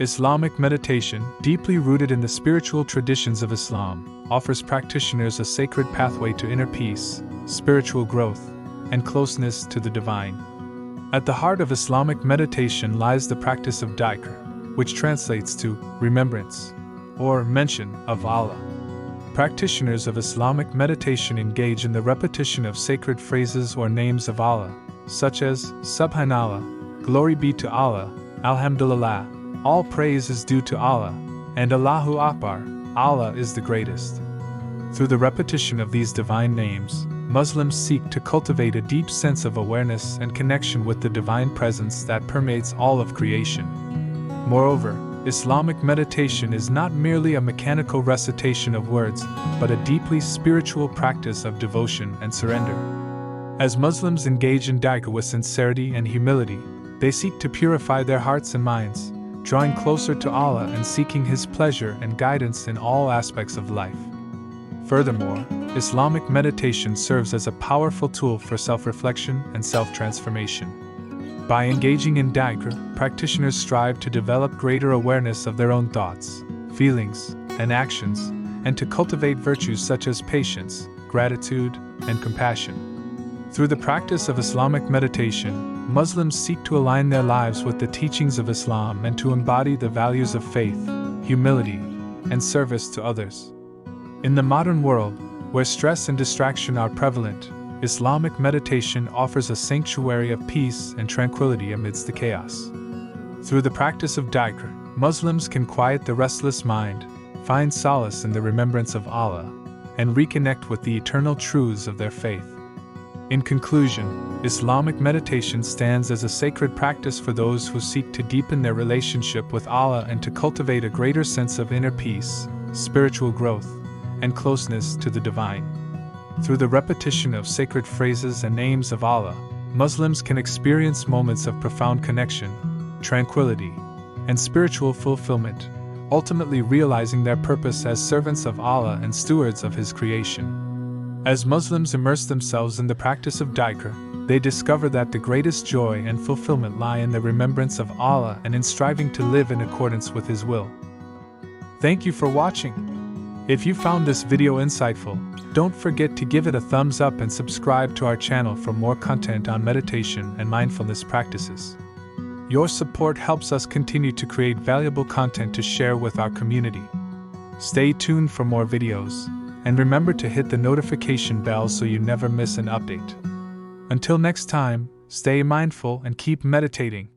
Islamic meditation, deeply rooted in the spiritual traditions of Islam, offers practitioners a sacred pathway to inner peace, spiritual growth, and closeness to the divine. At the heart of Islamic meditation lies the practice of Dhikr, which translates to remembrance, or mention of Allah. Practitioners of Islamic meditation engage in the repetition of sacred phrases or names of Allah, such as SubhanAllah, glory be to Allah, Alhamdulillah, all praise is due to Allah, and Allahu Akbar, Allah is the greatest. Through the repetition of these divine names, Muslims seek to cultivate a deep sense of awareness and connection with the divine presence that permeates all of creation. Moreover, Islamic meditation is not merely a mechanical recitation of words, but a deeply spiritual practice of devotion and surrender. As Muslims engage in Dhikr with sincerity and humility, they seek to purify their hearts and minds, drawing closer to Allah and seeking His pleasure and guidance in all aspects of life. Furthermore, Islamic meditation serves as a powerful tool for self-reflection and self-transformation. By engaging in Dhikr, practitioners strive to develop greater awareness of their own thoughts, feelings, and actions, and to cultivate virtues such as patience, gratitude, and compassion. Through the practice of Islamic meditation, Muslims seek to align their lives with the teachings of Islam and to embody the values of faith, humility, and service to others. In the modern world, where stress and distraction are prevalent, Islamic meditation offers a sanctuary of peace and tranquility amidst the chaos. Through the practice of Dhikr, Muslims can quiet the restless mind, find solace in the remembrance of Allah, and reconnect with the eternal truths of their faith. In conclusion, Islamic meditation stands as a sacred practice for those who seek to deepen their relationship with Allah and to cultivate a greater sense of inner peace, spiritual growth, and closeness to the divine. Through the repetition of sacred phrases and names of Allah, Muslims can experience moments of profound connection, tranquility, and spiritual fulfillment, ultimately realizing their purpose as servants of Allah and stewards of His creation. As Muslims immerse themselves in the practice of Dhikr, they discover that the greatest joy and fulfillment lie in the remembrance of Allah and in striving to live in accordance with His will. Thank you for watching. If you found this video insightful, don't forget to give it a thumbs up and subscribe to our channel for more content on meditation and mindfulness practices. Your support helps us continue to create valuable content to share with our community. Stay tuned for more videos, and remember to hit the notification bell so you never miss an update. Until next time, stay mindful and keep meditating.